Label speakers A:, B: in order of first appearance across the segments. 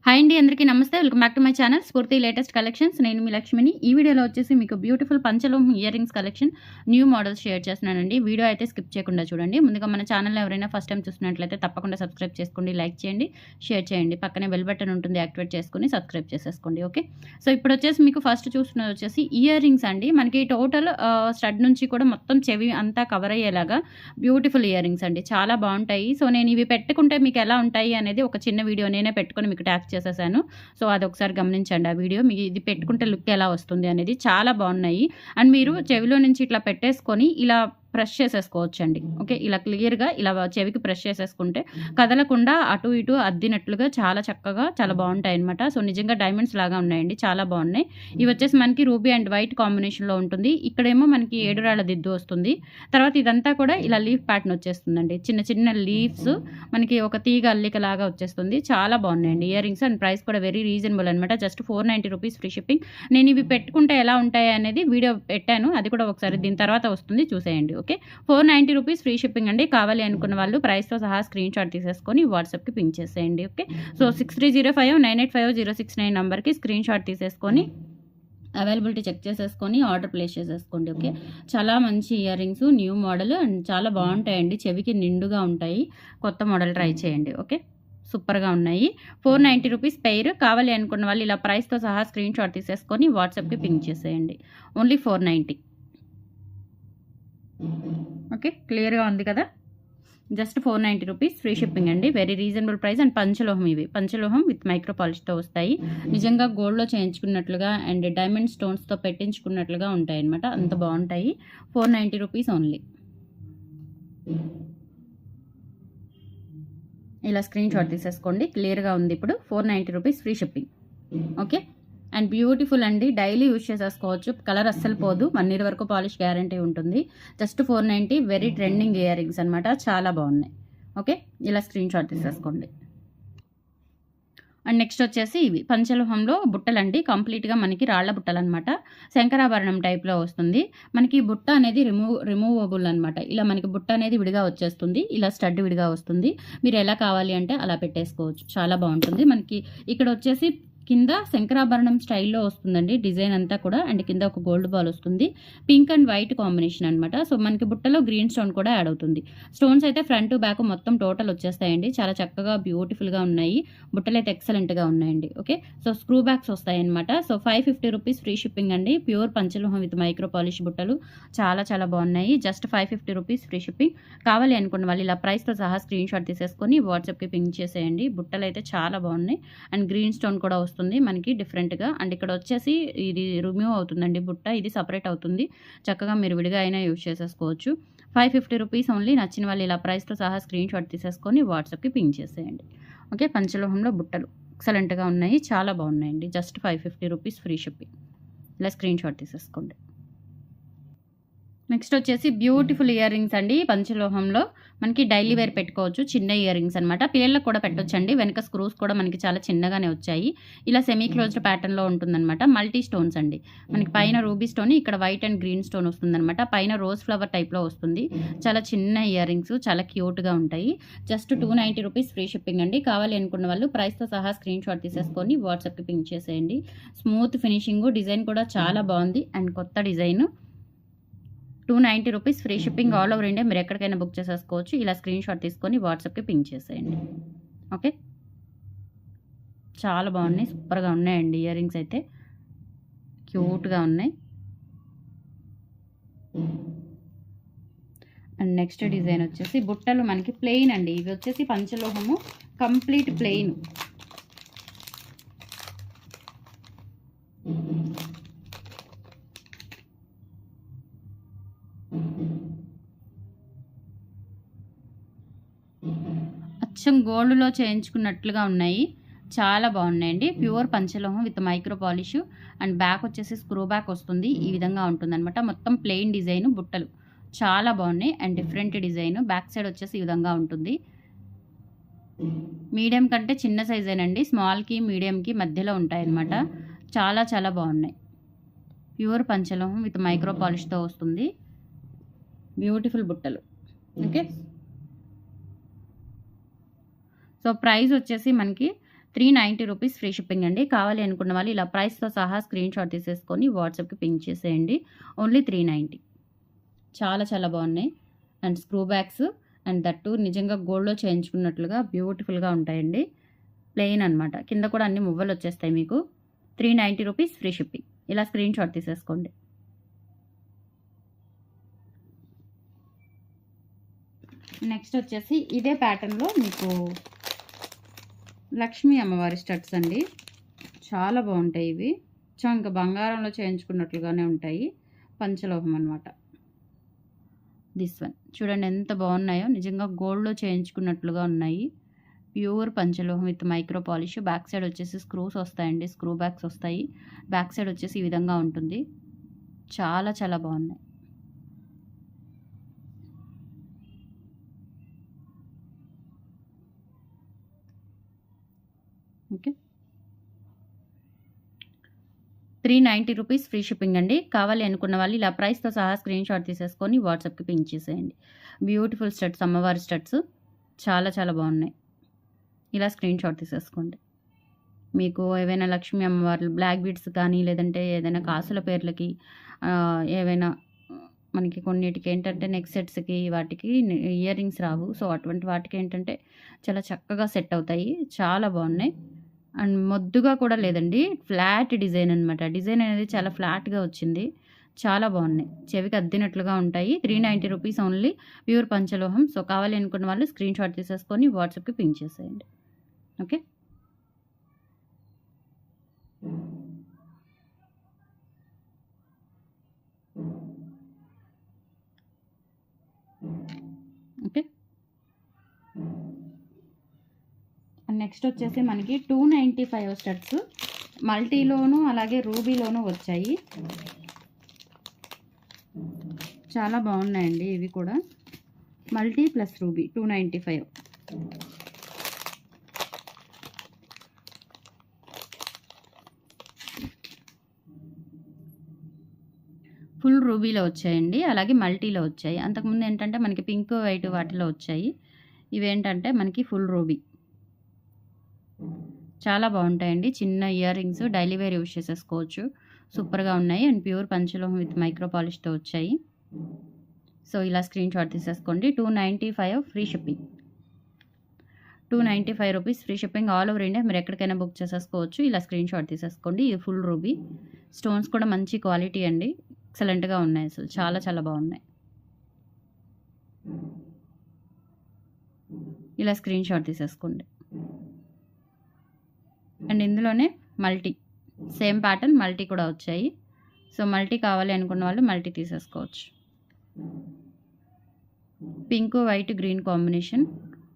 A: Hi అండి, అందరికీ నమస్తే. Welcome back to my channel Spoorthi latest collections. నేను మీ లక్ష్మిని. ఈ వీడియోలో వచ్చేసి మీకు బ్యూటిఫుల్ పంచలోహం ear rings collection new models share చేస్తున్నానండి. వీడియో అయితే స్కిప్ చేయకుండా చూడండి. ముందుగా మన ఛానల్లో ఎవరైనా ఫస్ట్ టైం చూస్తున్నట్లయితే తప్పకుండా సబ్స్క్రైబ్ చేసుకోండి, లైక్ చేయండి, షేర్ చేయండి. పక్కనే బెల్ బటన్ ఉంటుంది, యాక్టివేట్ చేసుకుని సబ్స్క్రైబ్ చేసేసుకోండి. ఓకే, సో ఇప్పుడు వచ్చేసి మీకు ఫస్ట్ చూస్తున్నది వచ్చేసి ఇయర్ రింగ్స్ అండి. మనకి టోటల్ స్టడ్ నుంచి కూడా మొత్తం చెవి అంతా కవర్ అయ్యేలాగా బ్యూటిఫుల్ ఇయర్ రింగ్స్ అండి. చాలా బాగుంటాయి. సో నేను ఇవి పెట్టుకుంటే మీకు ఎలా ఉంటాయి అనేది ఒక చిన్న వీడియో నేనే పెట్టుకొని మీకు ట్యాగ్ చేసేసాను. సో అది ఒకసారి గమనించండి. ఆ వీడియో మీకు ఇది పెట్టుకుంటే లుక్ ఎలా వస్తుంది అనేది చాలా బాగున్నాయి. అండ్ మీరు చెవిలో నుంచి ఇట్లా పెట్టేసుకొని ఇలా ప్రెస్ చేసేసుకోవచ్చండి. ఓకే, ఇలా క్లియర్గా ఇలా చెవికి ప్రెస్ చేసేసుకుంటే కదలకుండా అటు ఇటు అద్దినట్లుగా చాలా చక్కగా చాలా బాగుంటాయి అనమాట. సో నిజంగా డైమండ్స్ లాగా ఉన్నాయండి, చాలా బాగున్నాయి. ఇవి వచ్చేసి మనకి రూబీ అండ్ వైట్ కాంబినేషన్లో ఉంటుంది. ఇక్కడేమో మనకి 7 రాళ్ళ దిద్దు వస్తుంది. తర్వాత ఇదంతా కూడా ఇలా లీఫ్ ప్యాటర్న్ వచ్చేస్తుందండి. చిన్న చిన్న లీవ్స్ మనకి ఒక తీగ అల్లిక లాగా వచ్చేస్తుంది. చాలా బాగున్నాయండి ఇయర్ రింగ్స్. అండ్ ప్రైస్ కూడా వెరీ రీజనబుల్ అనమాట. Just 490 rupees free shipping. నేను ఇవి పెట్టుకుంటే ఎలా ఉంటాయి అనేది వీడియో పెట్టాను, అది కూడా ఒకసారి దీని తర్వాత వస్తుంది, చూసేయండి. ఓకే, 490 రూపీస్ ఫ్రీ షిప్పింగ్ అండి. కావాలి అనుకున్న వాళ్ళు ప్రైస్తో సహా స్క్రీన్ షాట్ తీసేసుకొని వాట్సాప్కి పింక్ చేసేయండి. ఓకే, సో 6305985069 నెంబర్కి స్క్రీన్ షాట్ తీసేసుకొని అవైలబిలిటీ చెక్ చేసేసుకొని ఆర్డర్ ప్లేస్ చేసేసుకోండి. ఓకే, చాలా మంచి ear rings, new model and చాలా బాగుంటాయండి. చెవికి నిండుగా ఉంటాయి. కొత్త మోడల్ ట్రై చేయండి. ఓకే, సూపర్గా ఉన్నాయి. 490 రూపీస్ పెయిర్. కావాలి అనుకున్న వాళ్ళు ఇలా ప్రైస్తో సహా స్క్రీన్ షాట్ తీసేసుకొని వాట్సాప్కి పింక్ చేసేయండి. ఓన్లీ 490. ఓకే, క్లియర్గా ఉంది కదా. జస్ట్ 490 రూపీస్ ఫ్రీ షిప్పింగ్ అండి. Very reasonable price. అండ్ పంచలోహం, ఇవి పంచలోహం విత్ మైక్రో పాలిష్తో వస్తాయి. నిజంగా గోల్డ్లో చేయించుకున్నట్లుగా అండ్ డైమండ్ స్టోన్స్తో పెట్టించుకున్నట్లుగా ఉంటాయి అనమాట. అంత బాగుంటాయి. 490 రూపీస్ ఓన్లీ. ఇలా స్క్రీన్ షాట్ తీసేసుకోండి. క్లియర్గా ఉంది. ఇప్పుడు 490 rupees free shipping. Okay, and beautiful అండి. డైలీ యూజ్ చేసేసుకోవచ్చు. కలర్ అస్సలు పోదు. 1 ఇయర్ వరకు పాలిష్ గ్యారంటీ ఉంటుంది. Just 490. Very trending ear rings అనమాట. చాలా బాగున్నాయి. ఓకే, ఇలా స్క్రీన్ షాట్ తీసేసుకోండి. అండ్ నెక్స్ట్ వచ్చేసి ఇవి పంచలోహంలో బుట్టలండి. కంప్లీట్గా మనకి రాళ్ల బుట్టలు అనమాట. శంకరాభరణం టైప్లో వస్తుంది. మనకి బుట్ట అనేది రిమూవబుల్ అనమాట. ఇలా మనకి బుట్ట అనేది విడిగా వచ్చేస్తుంది. ఇలా స్టడ్ విడిగా వస్తుంది. మీరు ఎలా కావాలి అంటే అలా పెట్టేసుకోవచ్చు. చాలా బాగుంటుంది. మనకి ఇక్కడ వచ్చేసి కింద శంకరాభరణం స్టైల్లో వస్తుందండి డిజైన్ అంతా కూడా. అండ్ కింద ఒక గోల్డ్ బాల్ వస్తుంది. పింక్ అండ్ వైట్ కాంబినేషన్ అనమాట. సో మనకి బుట్టలో గ్రీన్ స్టోన్ కూడా యాడ్ అవుతుంది. స్టోన్స్ అయితే ఫ్రంట్ బ్యాక్ మొత్తం టోటల్ వచ్చేస్తాయండి. చాలా చక్కగా బ్యూటిఫుల్గా ఉన్నాయి. బుట్టలు అయితే ఎక్సలెంట్గా ఉన్నాయండి. ఓకే, సో స్క్రూ బ్యాక్స్ వస్తాయి అనమాట. సో 550 రూపీస్ ఫ్రీ షిప్పింగ్ అండి. ప్యూర్ పంచలోహం విత్ మైక్రో పాలిష్ బుట్టలు చాలా చాలా బాగున్నాయి. Just 550 rupees free shipping. కావాలి అనుకున్న వాళ్ళు ఇలా ప్రైస్తో సహా స్క్రీన్ షాట్ తీసేసుకొని వాట్సాప్కి పింక్ చేసేయండి. బుట్టలు అయితే చాలా బాగున్నాయి. అండ్ గ్రీన్ స్టోన్ కూడా వస్తుంది మనకి డిఫరెంట్గా. అండ్ ఇక్కడ వచ్చేసి ఇది రిమూవ్ అవుతుందండి బుట్ట, ఇది సపరేట్ అవుతుంది. చక్కగా మీరు విడిగా అయినా యూజ్ చేసేసుకోవచ్చు. 550 రూపీస్ ఓన్లీ. నచ్చిన వాళ్ళు ఇలా ప్రైస్తో సహా స్క్రీన్ షాట్ తీసేసుకొని వాట్సాప్కి పింక్ చేసేయండి. ఓకే, పంచలోహంలో బుట్టలు ఎక్సలెంట్గా ఉన్నాయి, చాలా బాగున్నాయండి. Just 550 rupees free shipping. ఇలా స్క్రీన్ షాట్ తీసేసుకోండి. నెక్స్ట్ వచ్చేసి బ్యూటిఫుల్ ఇయర్ రింగ్స్ అండి. పంచలోహంలో మనకి డైలీ వేర్ పెట్టుకోవచ్చు. చిన్న ఇయర్ రింగ్స్ అనమాట. పిల్లలకు కూడా పెట్టొచ్చండి. వెనక స్క్రూస్ కూడా మనకి చాలా చిన్నగానే వచ్చాయి. ఇలా సెమీ క్లోజ్డ్ ప్యాటర్న్లో ఉంటుందన్నమాట. మల్టీ స్టోన్స్ అండి. మనకి పైన రూబీ స్టోన్, ఇక్కడ వైట్ అండ్ గ్రీన్ స్టోన్ వస్తుందన్నమాట. పైన రోజ్ ఫ్లవర్ టైప్లో వస్తుంది. చాలా చిన్న ఇయర్ రింగ్స్, చాలా క్యూట్గా ఉంటాయి. జస్ట్ 290 రూపీస్ ఫ్రీ షిప్పింగ్ అండి. కావాలి అనుకున్న వాళ్ళు ప్రైస్తో సహా స్క్రీన్ షాట్ తీసేసుకొని వాట్సాప్కి పింక్ చేసేయండి. స్మూత్ ఫినిషింగ్, డిజైన్ కూడా చాలా బాగుంది అండ్ కొత్త design. 290 rupees free shipping. All over India మీరు ఎక్కడికైనా బుక్ చేసేసుకోవచ్చు. ఇలా స్క్రీన్ షాట్ తీసుకొని వాట్సాప్కి పింక్ చేసేయండి. ఓకే, చాలా బాగున్నాయి, సూపర్గా ఉన్నాయండి. ఇయర్ రింగ్స్ అయితే క్యూట్గా ఉన్నాయి. అండ్ నెక్స్ట్ డిజైన్ వచ్చేసి బుట్టలు మనకి ప్లెయిన్ అండి. ఇవి వచ్చేసి పంచలోహము కంప్లీట్ ప్లెయిన్. అచ్చం గోల్డ్లో చేయించుకున్నట్లుగా ఉన్నాయి. చాలా బాగున్నాయండి. ప్యూర్ పంచలోహం with micro polish. And back వచ్చేసి స్క్రూ బ్యాక్ వస్తుంది. ఈ విధంగా ఉంటుందన్నమాట. మొత్తం ప్లెయిన్ డిజైన్ బుట్టలు చాలా బాగున్నాయి and different design. Back side వచ్చేసి ఈ విధంగా ఉంటుంది. మీడియం కంటే చిన్న సైజేనండి. స్మాల్కి మీడియంకి మధ్యలో ఉంటాయన్నమాట. చాలా చాలా బాగున్నాయి. ప్యూర్ పంచలోహం విత్ మైక్రో పాలిష్తో వస్తుంది. బ్యూటిఫుల్ బుట్టలు. ఓకే, సో ప్రైస్ వచ్చేసి మనకి 390 రూపీస్ ఫ్రీ షిప్పింగ్ అండి. కావాలి అనుకున్న వాళ్ళు ఇలా ప్రైస్‌తో సహా స్క్రీన్ షాట్ తీసేసుకొని వాట్సాప్‌కి పింక్ చేసేయండి. ఓన్లీ 390. చాలా చాలా బాగున్నాయి. And screw bags and that నిజంగా గోల్డ్‌లో చేయించుకున్నట్లుగా బ్యూటిఫుల్‌గా ఉంటాయండి. ప్లెయిన్ అనమాట. కింద కూడా అన్ని మువ్వలు వచ్చేస్తాయి మీకు. 390 రూపీస్ ఫ్రీ షిప్పింగ్. ఇలా స్క్రీన్ షాట్ తీసేసుకోండి. నెక్స్ట్ వచ్చేసి ఇదే ప్యాటర్న్‌లో మీకు లక్ష్మీ అమ్మవారి స్టడ్స్ అండి. చాలా బాగుంటాయి ఇవి. ఇంకా బంగారంలో చేయించుకున్నట్లుగానే ఉంటాయి. పంచలోహం అనమాట. దిస్ వన్ చూడండి ఎంత బాగున్నాయో. నిజంగా గోల్డ్‌లో చేయించుకున్నట్లుగా ఉన్నాయి. ప్యూర్ పంచలోహం with micro polish. Back side వచ్చేసి స్క్రూస్ వస్తాయండి. స్క్రూ బ్యాగ్స్ వస్తాయి. బ్యాక్ సైడ్ వచ్చేసి ఈ విధంగా ఉంటుంది. చాలా చాలా బాగున్నాయి. ఓకే, 390 రూపీస్ ఫ్రీ షిప్పింగ్ అండి. కావాలి అనుకున్న వాళ్ళు ఇలా ప్రైస్‌తో సహా స్క్రీన్ షాట్ తీసేసుకొని వాట్సాప్‌కి పింక్ చేసేయండి. బ్యూటిఫుల్ స్టడ్స్, అమ్మవారి స్టడ్స్ చాలా చాలా బాగున్నాయి. ఇలా స్క్రీన్ షాట్ తీసేసుకోండి. మీకు ఏవైనా లక్ష్మీ అమ్మవార్లు బ్లాక్ బీడ్స్ కానీ లేదంటే ఏదైనా కాసుల పేర్లకి ఏవైనా మనకి కొన్నిటికి ఏంటంటే నెక్ సెట్స్‌కి వాటికి ఇయర్ రింగ్స్ రావు. సో అటువంటి వాటికి ఏంటంటే చాలా చక్కగా సెట్ అవుతాయి. చాలా బాగున్నాయి. అండ్ మొద్దుగా కూడా లేదండి. ఫ్లాట్ డిజైన్ అనమాట. డిజైన్ అనేది చాలా ఫ్లాట్‌గా వచ్చింది. చాలా బాగున్నాయి. చెవికి అద్దినట్లుగా ఉంటాయి. 390 రూపీస్ ఓన్లీ. ప్యూర్ పంచలోహం. సో కావాలి అనుకున్న వాళ్ళు స్క్రీన్ షాట్ తీసేసుకొని వాట్సాప్‌కి పింక్ చేసేయండి. Okay, okay. నెక్స్ట్ వచ్చేసి మనకి 295 స్టడ్స్ మల్టీలోను అలాగే రూబీలోను వచ్చాయి. చాలా బాగున్నాయండి ఇవి కూడా. Multi plus ruby 295. ఫుల్ రూబీలో వచ్చాయండి. అలాగే మల్టీలో వచ్చాయి. అంతకుముందు ఏంటంటే మనకి పింక్ వైట్ వాటిలో వచ్చాయి. ఇవేంటంటే మనకి ఫుల్ రూబీ. చాలా బాగుంటాయండి. చిన్న ear rings daily wear use చేసేసుకోవచ్చు. సూపర్గా ఉన్నాయి. అండ్ ప్యూర్ పంచలోహం విత్ మైక్రో పాలిష్తో వచ్చాయి. సో ఇలా స్క్రీన్ షాట్ తీసేసుకోండి. 295 free shipping. 295 rupees free shipping. All over India మీరు ఎక్కడికైనా బుక్ చేసేసుకోవచ్చు. ఇలా స్క్రీన్ షాట్ తీసేసుకోండి. ఇది ఫుల్ రూబీ. స్టోన్స్ కూడా మంచి క్వాలిటీ అండి. ఎక్సలెంట్గా ఉన్నాయి. అసలు చాలా చాలా బాగున్నాయి. ఇలా స్క్రీన్ షాట్ తీసేసుకోండి. అండ్ ఇందులోనే మల్టీ సేమ్ ప్యాటర్న్ మల్టీ కూడా వచ్చాయి. సో మల్టీ కావాలి అనుకున్న వాళ్ళు మల్టీ తీసేసుకోవచ్చు. Pink white green combination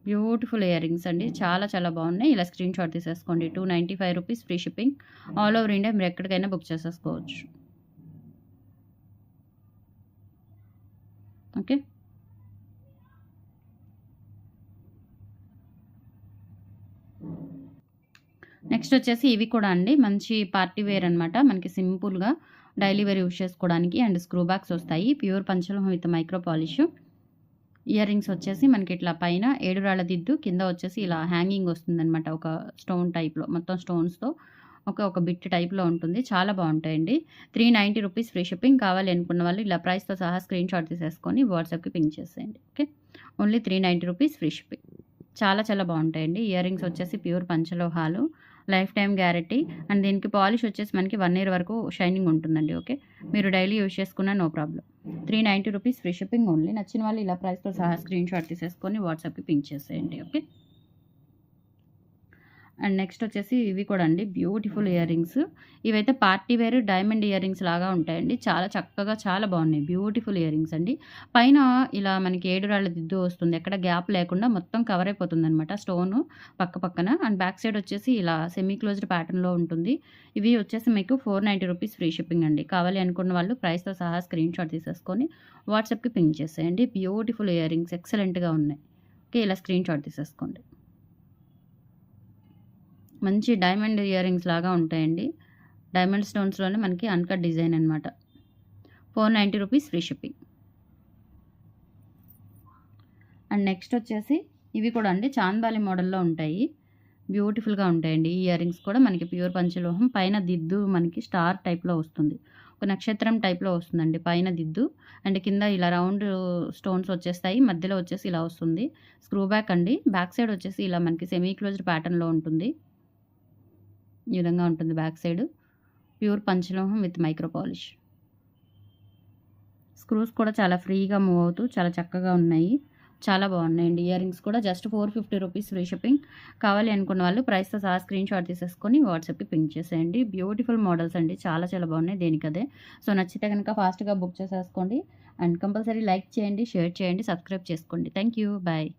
A: beautiful ear rings అండి. చాలా చాలా బాగున్నాయి. ఇలా స్క్రీన్ షాట్ తీసేసుకోండి. 295 rupees free shipping. All over India మీరు ఎక్కడికైనా బుక్ చేసేసుకోవచ్చు. ఓకే, నెక్స్ట్ వచ్చేసి ఇవి కూడా అండి మంచి పార్టీ వేర్ అనమాట. మనకి సింపుల్గా డైలీ వేర్ యూజ్ చేసుకోవడానికి. అండ్ స్క్రూ బ్యాగ్స్ వస్తాయి. ప్యూర్ పంచలోహం with micro polish. Ear rings వచ్చేసి మనకి ఇట్లా పైన 7 రాళ్ళ దిద్దు, కింద వచ్చేసి ఇలా హ్యాంగింగ్ వస్తుందన్నమాట. ఒక స్టోన్ టైప్లో మొత్తం స్టోన్స్తో ఒక బిట్ టైప్లో ఉంటుంది. చాలా బాగుంటాయండి. 390 రూపీస్ ఫ్రీ షిప్పింగ్. కావాలి అనుకున్న వాళ్ళు ఇలా ప్రైస్తో సహా స్క్రీన్ షాట్ తీసేసుకొని వాట్సాప్కి పింక్ చేసేయండి. Okay, only 390 rupees free shipping. చాలా చాలా బాగుంటాయండి. ఇయర్ రింగ్స్ వచ్చేసి ప్యూర్ పంచలోహాలు, లైఫ్ టైం గ్యారంటీ. అండ్ దీనికి పాలిష్ వచ్చేసి మనకి 1 ఇయర్ వరకు షైనింగ్ ఉంటుందండి. ఓకే, మీరు డైలీ యూజ్ చేసుకున్నా no problem. 390 rupees free shipping only. నచ్చిన వాళ్ళు ఇలా ప్రైస్తో సహా స్క్రీన్ షాట్ తీసేసుకొని వాట్సాప్కి పింక్ చేసేయండి. ఓకే, అండ్ నెక్స్ట్ వచ్చేసి ఇవి కూడా అండి బ్యూటిఫుల్ ఇయర్ రింగ్స్. ఇవైతే party wear diamond ear rings లాగా ఉంటాయండి. చాలా చక్కగా చాలా బాగున్నాయి. బ్యూటిఫుల్ ఇయర్ రింగ్స్ అండి. పైన ఇలా మనకి 7 రాళ్ళ దిద్దు వస్తుంది. ఎక్కడ గ్యాప్ లేకుండా మొత్తం కవర్ అయిపోతుంది అనమాట స్టోను పక్క పక్కన. అండ్ బ్యాక్ సైడ్ వచ్చేసి ఇలా సెమీ క్లోజ్డ్ ప్యాటర్న్లో ఉంటుంది. ఇవి వచ్చేసి మీకు 490 రూపీస్ ఫ్రీ షిప్పింగ్ అండి. కావాలి అనుకున్న వాళ్ళు ప్రైస్తో సహా స్క్రీన్ షాట్ తీసేసుకొని వాట్సాప్కి పింక్ చేసేయండి. బ్యూటిఫుల్ ఇయర్ రింగ్స్ ఎక్సలెంట్గా ఉన్నాయి. ఓకే, ఇలా స్క్రీన్ షాట్ తీసేసుకోండి. మంచి డైమండ్ ఇయర్ రింగ్స్ లాగా ఉంటాయండి. డైమండ్ స్టోన్స్లోనే మనకి అన్కట్ డిజైన్ అనమాట. 490 rupees free shipping. And next వచ్చేసి ఇవి కూడా అండి చాందాలి మోడల్లో ఉంటాయి. బ్యూటిఫుల్‌గా ఉంటాయండి. ఈ ఇయర్ రింగ్స్ కూడా మనకి ప్యూర్ పంచలోహం. పైన దిద్దు మనకి స్టార్ టైప్‌లో వస్తుంది. ఒక నక్షత్రం టైప్‌లో వస్తుందండి పైన దిద్దు. అండ్ కింద ఇలా రౌండ్ స్టోన్స్ వచ్చేస్తాయి. మధ్యలో వచ్చేసి ఇలా వస్తుంది. స్క్రూ బ్యాక్ అండి. బ్యాక్ సైడ్ వచ్చేసి ఇలా మనకి సెమీ క్లోజ్డ్ ప్యాటర్న్‌లో ఉంటుంది. ఈ విధంగా ఉంటుంది బ్యాక్ సైడ్. ప్యూర్ పంచలోహం విత్ మైక్రో పాలిష్. స్క్రూస్ కూడా చాలా ఫ్రీగా మూవ్ అవుతూ చాలా చక్కగా ఉన్నాయి. చాలా బాగున్నాయండి. ఇయర్ రింగ్స్ కూడా జస్ట్ 450 రూపీస్ ఫ్రీ షిప్పింగ్. కావాలి అనుకున్న వాళ్ళు ప్రైస్‌తో సహా స్క్రీన్ షాట్ తీసేసుకొని వాట్సాప్‌కి పింక్ చేసేయండి. బ్యూటిఫుల్ మోడల్స్ అండి. చాలా చాలా బాగున్నాయి దేనికదే. సో నచ్చితే కనుక ఫాస్ట్‌గా బుక్ చేసేసుకోండి. అండ్ కంపల్సరీ లైక్ చేయండి, షేర్ చేయండి, సబ్స్క్రైబ్ చేసుకోండి. Thank you. బాయ్.